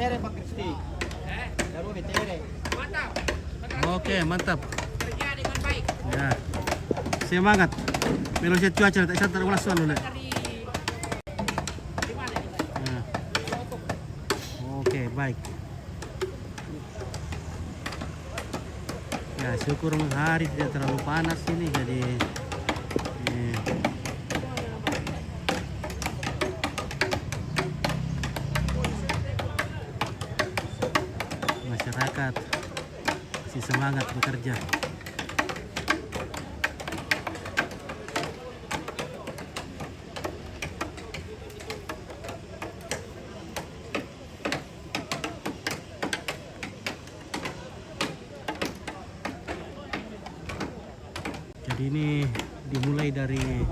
BTR Pak Kristi. Baru BTR. Mantap. Oke, mantap. Kerja dengan baik. Ya. Semangat. Melosiat cuaca tak bisa terulas soal oleh. Di mana ini? Nah. Oke, baik. Ya, syukur hari tidak terlalu panas ini jadi masyarakat masih semangat bekerja. Jadi ini dimulai dari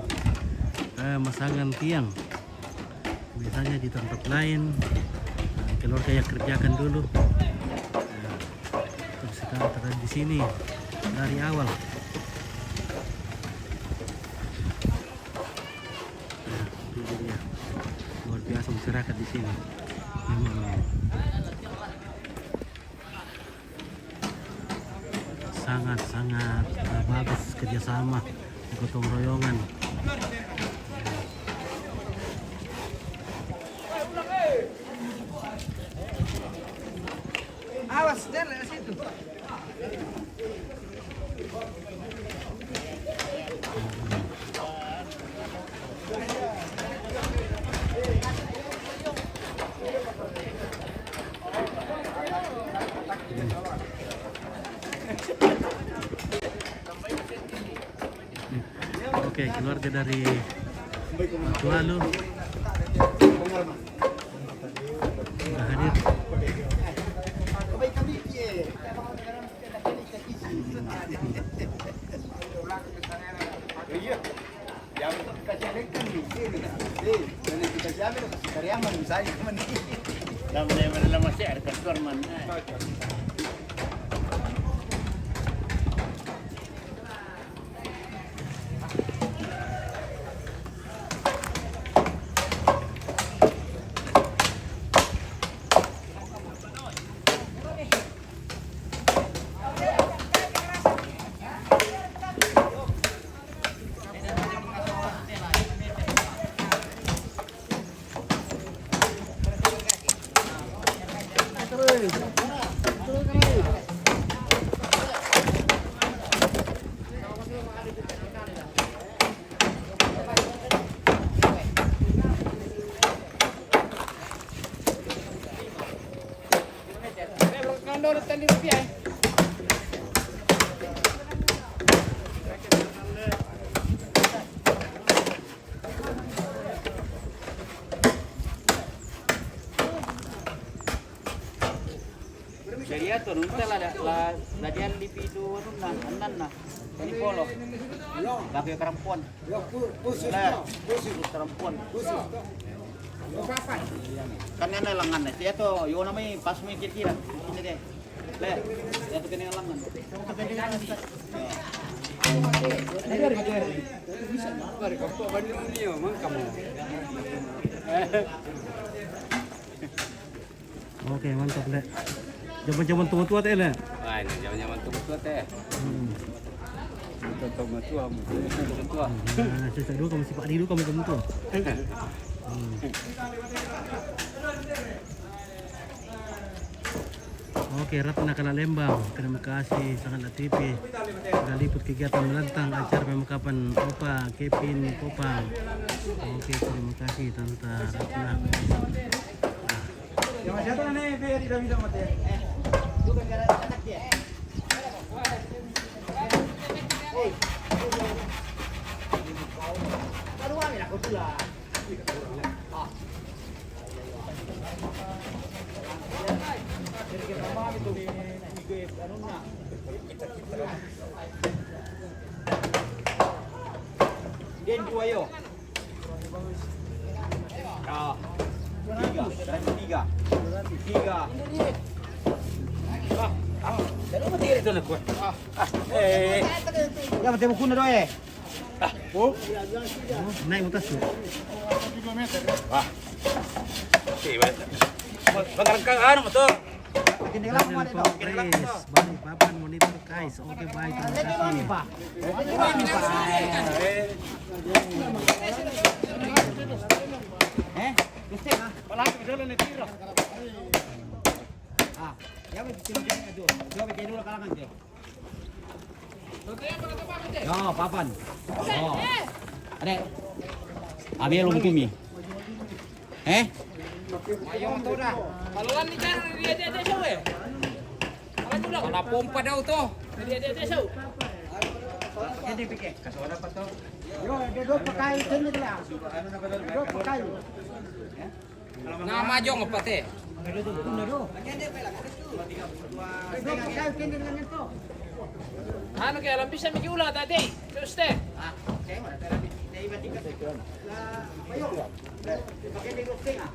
pemasangan tiang. Biasanya di tempat lain keluarga yang kerjakan dulu. Terus sekarang di sini dari awal. Nah, itu dia. Luar biasa masyarakat di sini. Sangat-sangat bagus kerjasama gotong royongan. Awas, jangan lewat situ. Oke, keluarga dari Tualu sudah hadir. Jadi ato nunta la dian di pidu anan na. Ini polo. Laki kerampuan. Kerampuan. Kan yana langan na. Dia to yo namanya pas main kira-kira. Ini deh. Le, dia to kena langan. Oke, mantap deh. Zaman-zaman tua-tua teh lah. Wah, ini zaman-zaman tua teh. Tua. Nah, saya dulu kamu si Pak Di dulu kamu tua. Oke, Ratna Kala Lembang, terima kasih sangat aktif sudah liput kegiatan menentang acara pemekapan Opa Kevin Kopang. Oke, terima kasih Tante Ratna. Jangan jatuh nih, biar tidak bisa mati. Bukan gara anak dia. Baru ambil aku pula. Den dua yo. Tiga. Jangan mati itu nak kuat. Jangan mati buku na doy. Naik atas tuh. Wah. Oke, Pagkaragkang ano mo to? Daniel Progress, balik papan monitor guys. Oke baik, terima kasih. Gusto ha? Wala ka dito na tiro. Ya may tinugin nga doon. Yo may kinulo ka lang dito. Yo, papan. Oh. Ade. Abi lo bumi. Ayaw to na. Palalan ni Jar, dia show eh. Alam mo lang. Wala pompa daw to. Dia show. Hindi pike. Kasora pa to. Yo, do pakai sini lah. Do pakai. Nga majong apa te? Do pakai sini lang ito. Ano kaya lang bisa migiula tadi. Terus te. Okay, wala tara. Naibatika. Bayo. Pakai di roasting ah.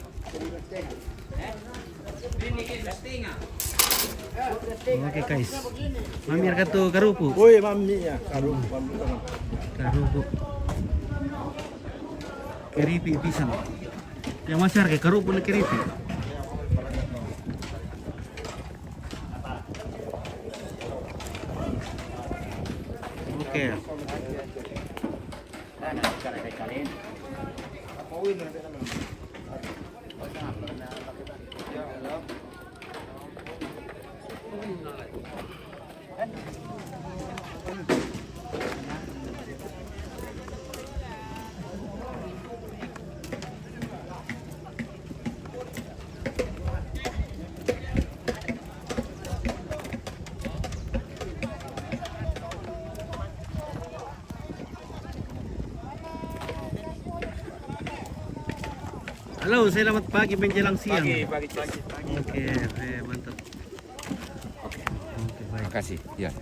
Oke guys. Mamir ka to karupo. Uy, mami ya, karupo. Karupo. Keripi pisang. Yang masar ke karupo na keripi. Oke. Halo, selamat pagi menjelang siang. Pagi. Oke, mantap. Oke, baik. Makasih. Ya.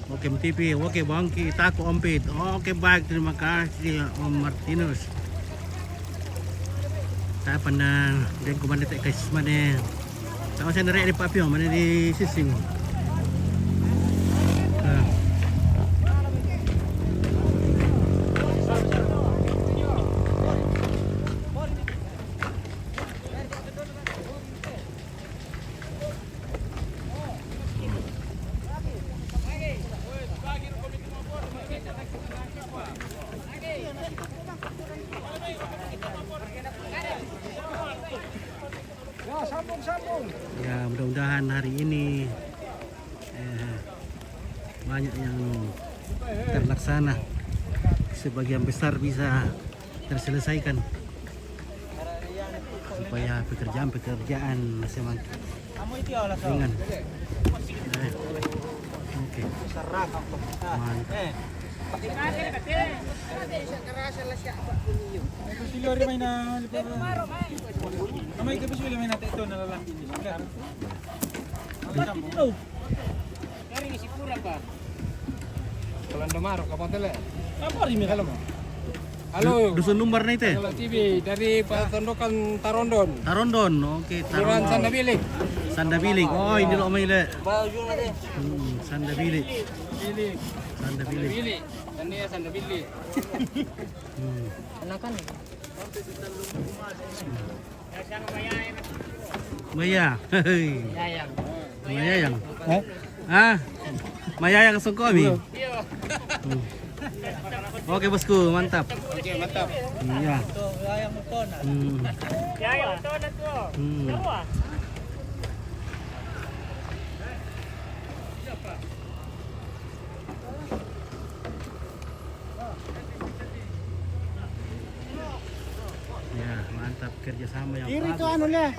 Oke, MTV, oke Bangki, Taku Ompit. Oke, baik, terima kasih Om Martinus. Saya pandang dan komando tek guys mana. Tahu saya nerek di Papio, mana di Sising. Ya, mudah-mudahan hari ini banyak yang terlaksana, sebagian besar bisa terselesaikan supaya pekerjaan semakin ringan. Oke. Mantap. Kalau Indomaret kapan tele? Apa ini kalau mau? Halo. Dusun Lumbar nih teh. Kalau TV dari Tondokan Tarondon. Tarondon, oke Kelurahan Tarondon. Sandabilik. Sandabilik. Oh, ini loh Maile. Baju na din. Sandabilik. Bilik. Sandabilik. Bilik. Dan dia Sandabilik. Anakan. Maya. Hei. Yayang. Mayayang. Ah, Mayayang Sungkomi. Oke bosku, mantap. Oke, mantap. Iya. Ya, mantap kerjasama yang Iri itu bagus. anu leh.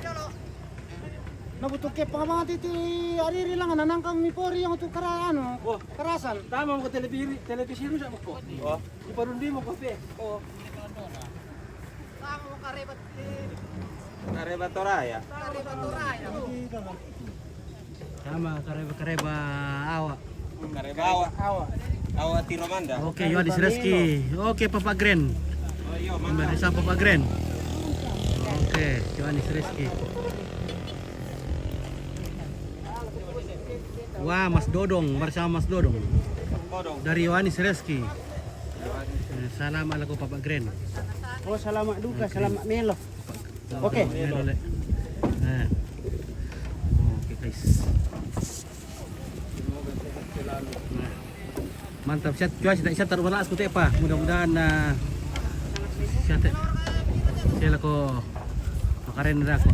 Nabutuh ke mga titi ariri lang nanangkang mipori yang itu anu kerasan. Tama mo televisi rusak mo ko. Oh, iparundi mo ko pe. Oh. Karebatora ya. Sama kareba awa. Karebawa. Awa Tiromanda. Oke, Yohanes Reski. Oke, Papa Gren. Kembali sama Papa Gren. Oke, Yohanes Reski. Wah, Mas Dodong bersama Mas Dodong dari Yohanes Reski. Salam ala ko Papa Gren. Oh, salamat duka, salamat Melo. Oke. Nah. Oke guys. Nah. Mantap, siya taruh wala aku pa. Mudah-mudahan na siya ko makaren na ako.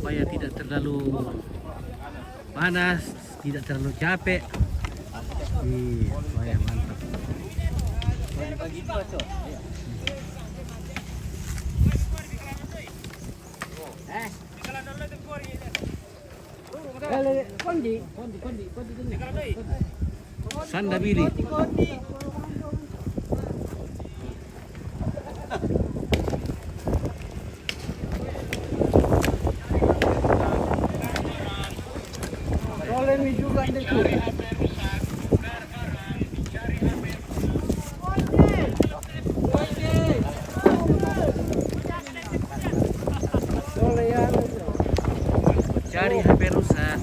Supaya tidak terlalu panas, tidak terlalu capek. Supaya mantap. Sanda bili. Boleh mi juga itu. Cari HP rusak.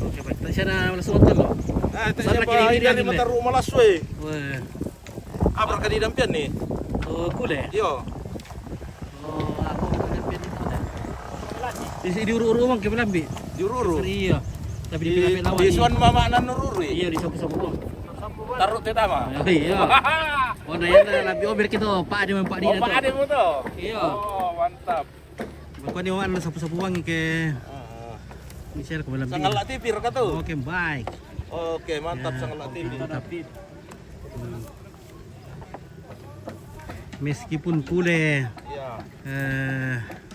Oke, baik. Siya na langsung hotel lo. Tanya pa ini mata rumah laswe. Wah. Abra ka di dampian ni. Oh, kule. Yo. Oh, ako pinapin dito na. Di uru-uru ke Melambi. Jururu. Iya. Tapi di Di Melambi lawan. di suan mama nan nururi. Iya di sapu-sapu. Taruh teh tama. Iya. Oh, na yan na labi over kito. Pa di man pa di Oh, na to. pa ade mo to. Iya. Oh, mantap. Kuan yung ano sapu-sapu wangi ke Michelle ke Melambi. Sangal tipir ka to. Oke, baik. Oke, mantap Ya, sangal tipir. mantap. Meskipun kule Iya.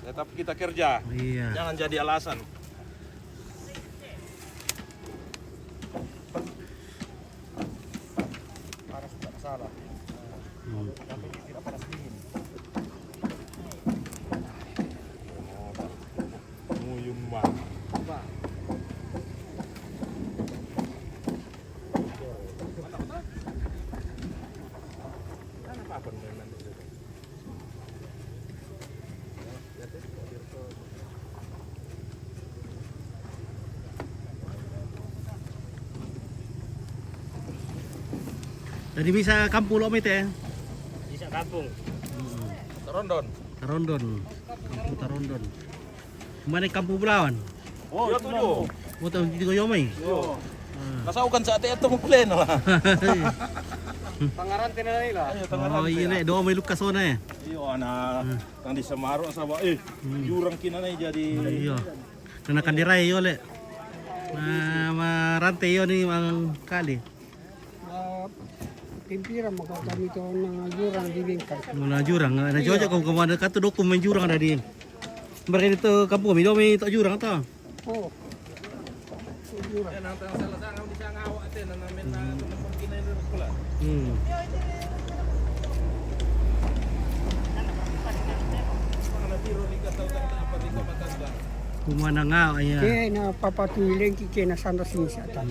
Tetap kita kerja. iya. Jangan jadi alasan. Panas tak salah. Hmm. Tapi tidak panas dingin. Nguyun mah. Jadi bisa kampung lo mete. Bisa kampung. Rondon. Tarondon. Kampung Tarondon. Mana kampung Bulawan? Oh, yo tujuh. Mau tahu di Goyomay? Yo. Kasaukan sa ate ito mo pleno lah. Pangaran na nila. Ayo tangan. Oh iya nek, doa may lukas na eh. Iyo ana kang di Samaro sa ba jurang kinanay jadi. Iya. Nanakan diray yo le. Na marante yo ni ang kali. Pimpira mo kami to ng jurang dibingkay. Muna jurang, na jojo kung kumana ka to dokumen jurang ada di. Mereka itu kampung kami, doa may to jurang to. Oh. Yan ang salah sa ngam di sa ngawa ate na namin na naman kinay pula. Hmm. Natiro ni ka taw kanta apa di ka matanda. Kumana nga ayan. Kaya na papatuloy kike na sanda sinsa ta.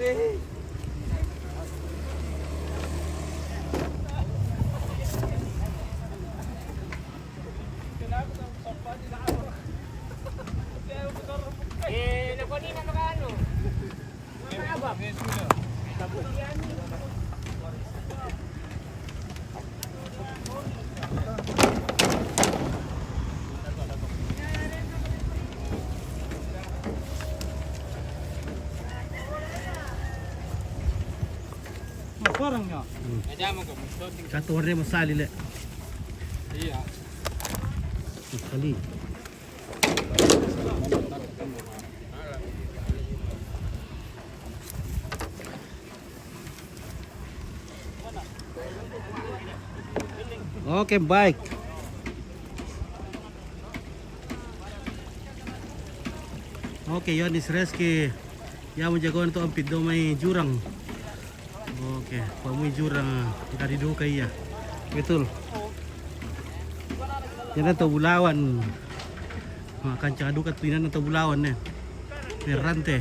Okay. barangnya. Aja mo ko. Satu hari masali le. Iya. Masali. Oke, baik. Oke, Yonis Reski yang menjagoan itu ampit domai jurang. Oke, pamui jurang dari dukai ya. Betul. Yan atau bulawan. Makan cadukat pinan atau bulawan nih. Berante.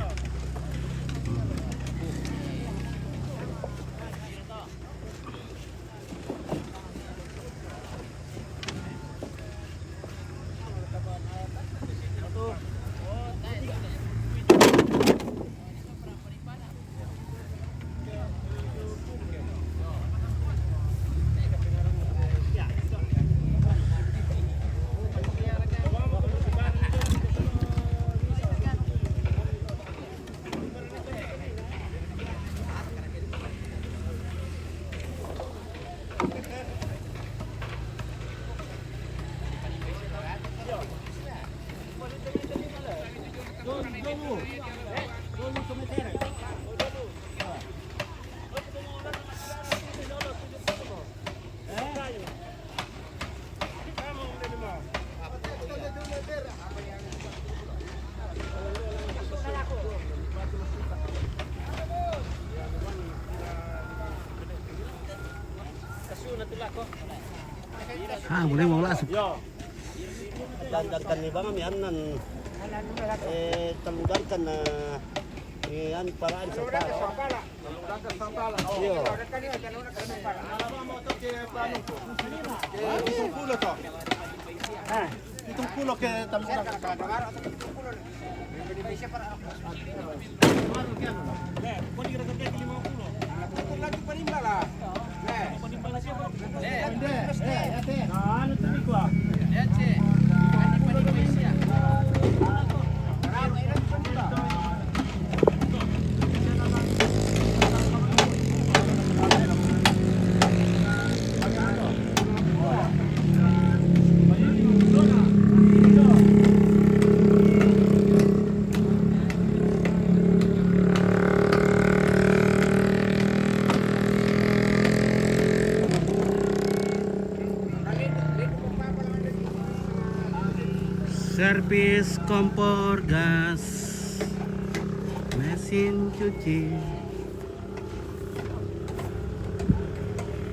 Boleh mau lasuk. Dandan ni bang anan talungkan na yan paraan sa pala. Iyo. Itong pulo to. Itong pulo ke talungkan. Servis kompor gas, mesin cuci.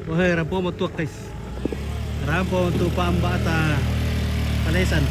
Wahai rampo mo tuak guys. Rampo untuk pambata Kalesan.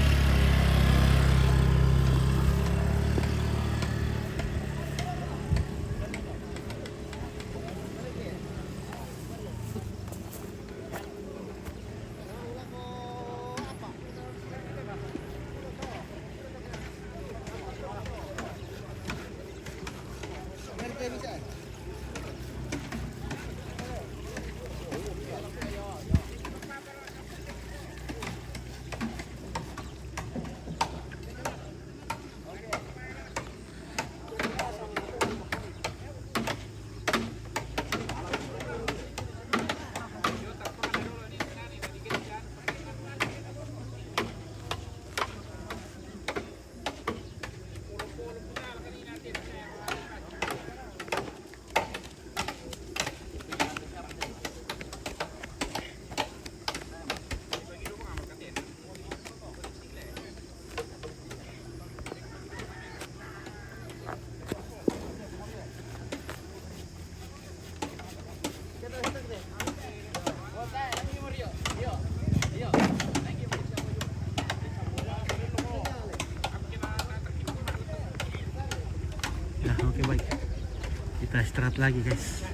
Oke baik, kita istirahat lagi guys.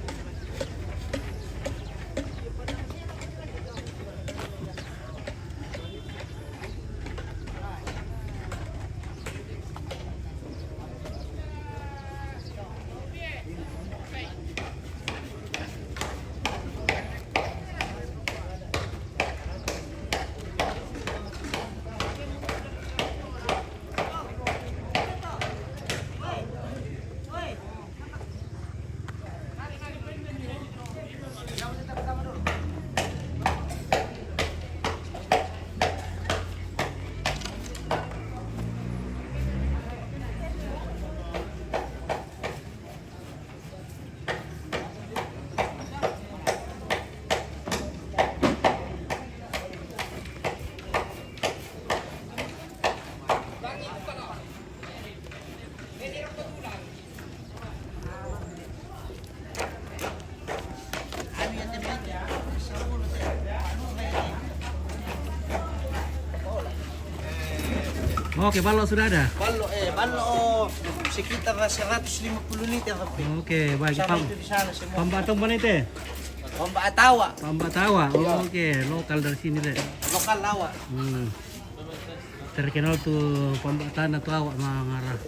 Oke, balok sudah ada. Balok sekitar 150 liter. Oke, baik. Sama itu di sana semua. Pambatong mana itu? Ombak tawa, Pambatawa. Oke, lokal dari sini deh. lokal lawa. Terkenal tuh pambatan atau awak mengarah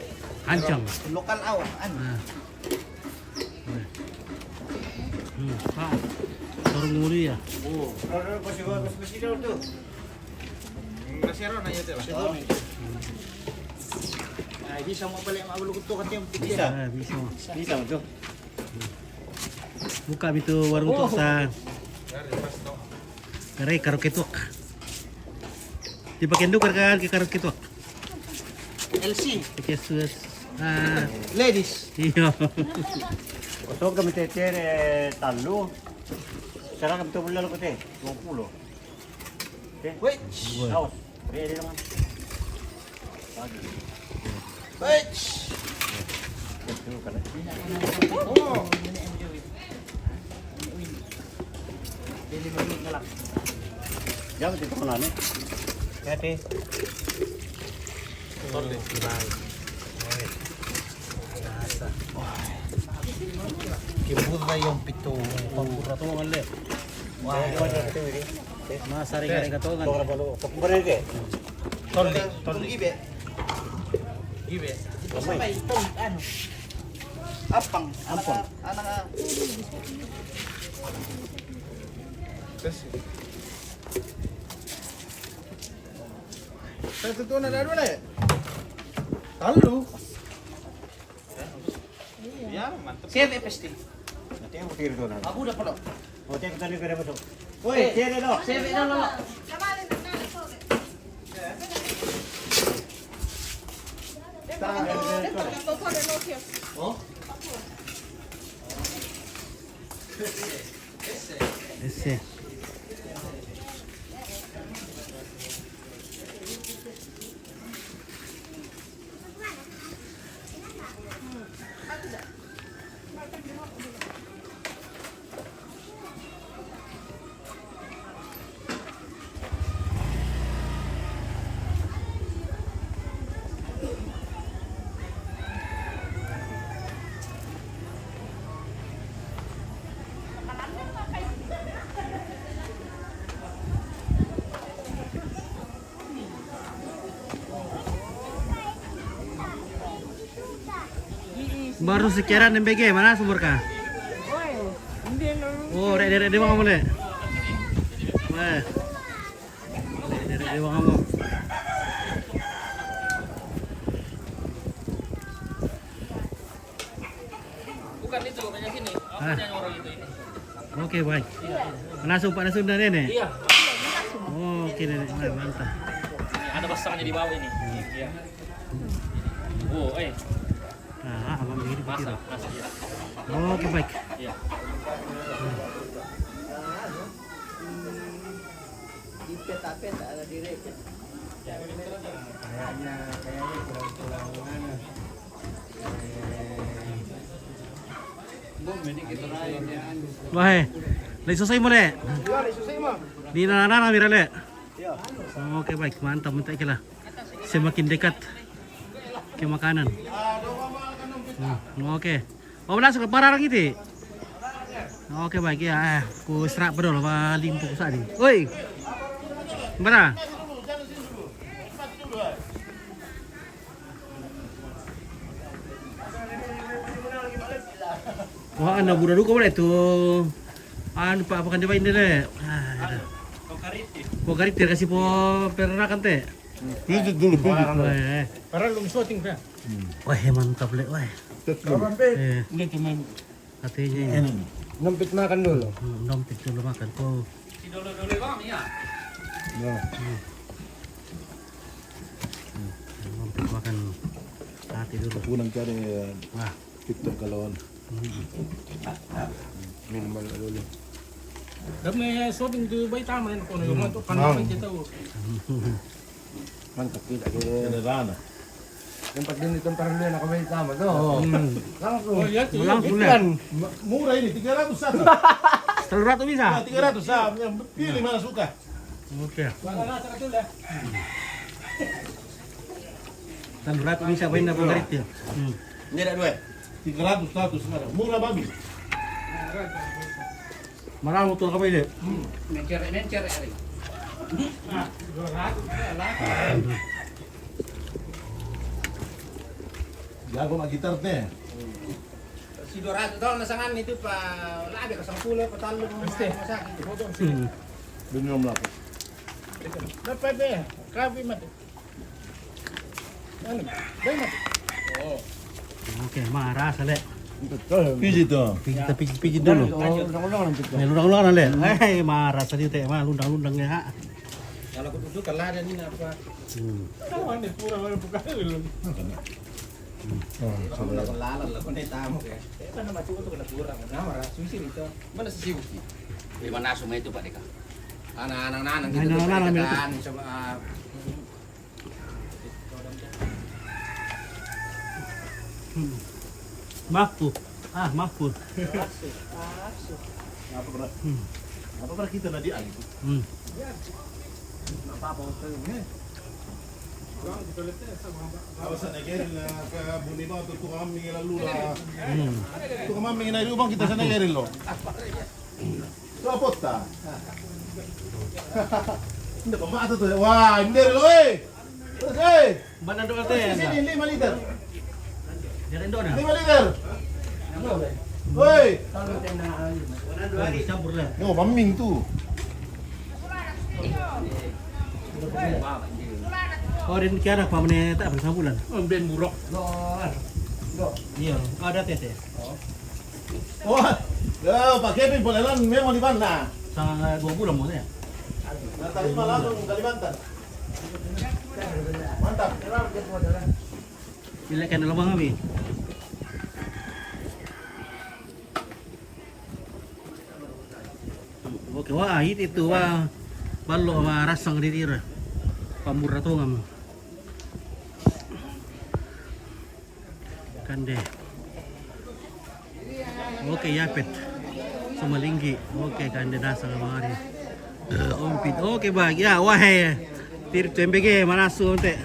hancang. Lokal awak. Nah. Pak, turun dulu ya. Masih tuh. Kasero na yun. Nah, bisa mau balik sama lu tuh katanya Bisa. Bisa betul. Buka itu warung tuh sa. Kare karo ketuk. Dipakai dukar kan ke karo ketuk. LC, Pakai sus. ladies. Iya. Kosong kami tetere talo. Sekarang kami tuh lalu kote 20. Wait, Haus. Ready naman. wait. Betul kan. Jangan dito ko na ni. Kati. Kibura yung pito. Pura tuh male. Mas sari kare katongan. Pagkubarin ke. Tol ibe. Gibe. Sampai tol ano. Apang. Anak. Sa totoo na lalo na eh. Talo. Siapa pasti? Nanti aku tiro doon. Aku udah pernah. O tayo ko tani ko na mo. Oy, tire no. Siapa no. Ese. Baru sekian MBG mana sumber kah? Oh, rek di bang kamu le. Wah. Rek di bang kamu. Bukan itu, hanya sini. Aku Ah. yang orang itu ini. Oke, baik. Langsung Pak Nasunda nenek. Iya. Oke, nenek. Mantap. Ada besarnya di bawah ini. Iya. Oh, Nah, abang begini begitu. masak ya. Oke, baik. Iya. Wah, lagi selesai mo le. Di nana mira le. Oke, baik. Mantap, mantap lah. Semakin dekat ke makanan. Oke. Oh, masuk ke parang itu. Oke, baik ya. Ku serak berol apa limpu saat ini. Woi. Mana? Wah, anda budak duka boleh tuh. Anu pak apa kan dia ini deh. Kok karit dia kasih po perakan teh. Pijit dulu, pijit. Wah, Para lum shooting pa. wah mantap le, wah. Hindi teman. Katanya ini. Nampit makan dulu. Dompet dulu makan po. Dole-dole bang ya. Dompet makan hati dulu. Unang cari Wah. TikTok kalauan minimal dulu. Kami shooting di bay tama yan kung yung mga panahon kita. Mantap kita kaya rana. Tempat din itong parang na kamay tama to. Langsung. Oh, yan. Langsung le. Murah ini 300 satu. 300 bisa? 300 sah. Pilih mana suka. Oke. Wala na sa katula. Terlalu rapi bisa main na pagarit ya. Ini ada dua. 300 status sekarang. Murah babi. Marami tuh kami deh. Nencer ari. Jago mak gitar teh. Si 200 tahun nasangan itu Pak labi ka 10 patalo masakit. Dunia melapor. Dapat deh, kapi mati. Oke, marah sale. Pijit tuh. Kita pijit dulu. Lundang-lundang le. Marah tadi teh mah lundang-lundang ya. Kalau aku duduk kalah dan ini apa? Kalau ini pura orang bukan dulu. Kamu lakukan lalat, lakukan tamu ya. Kan nama cukup tuh kena kurang. Nah, marah susi itu. Mana si Susi? Di mana sumai itu Pak Deka? Anak-anak gitu Anak-anak kan coba Makfu. Makfu. Apa pernah kita nadi ali? Awas sana geril ke buni ba tu kami lalu lah. Tu kami na rumah kita sana geril lo. Tu apa ta? Hindi pa mata tu. Wah, hindi lo eh. Mana doa teh? Sini 5 liter. Jalan doa. 5 liter. Woi, Campur lah. no maming tu. Oh, din kaya nak pamane tak bersama bulan. Ben buruk. Iya, ada teh. Wah, Pak Kevin boleh lan memang di mana? Sang 2 bulan mo ya. Nah, tadi malam langsung Kalimantan. Mantap. Bila kan dalam kami. Oke, wah itu wah balo sama rasang di tira. Pamurah tuh ngam. Kande. Oke, yapet. Sumalinggi. Oke, kande dasar mari. Ompit. Oke, bag. Ya, wah tir MBG manasu onte.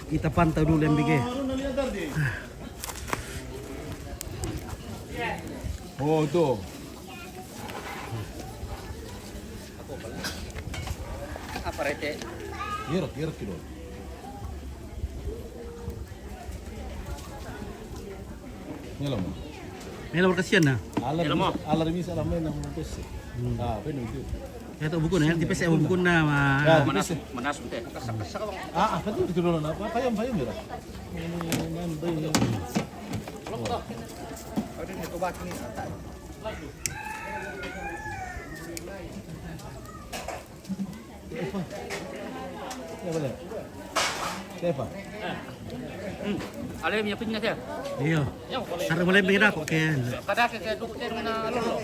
Kita pantau dulu MBG. Oh, tuh. Apa rete? Kira kilo. Nyelam. Mela kasihan na. Alar ini salah main ng pes. Ah, pwede itu. Ito buko na, di pa siya buko na. Ya, Manasum teh. Ah, apa itu dulu na? Payam mira. Ini nanti. Ya boleh. Siapa? Alam niya pinya teh. Iyo. Sarang malay bira ko kaya. Kada ke dukut teh na lolo.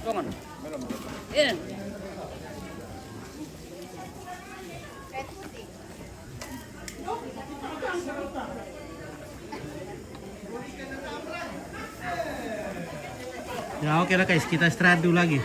Jangan. Eh. Ya oke lah guys, kita istirahat dulu lagi.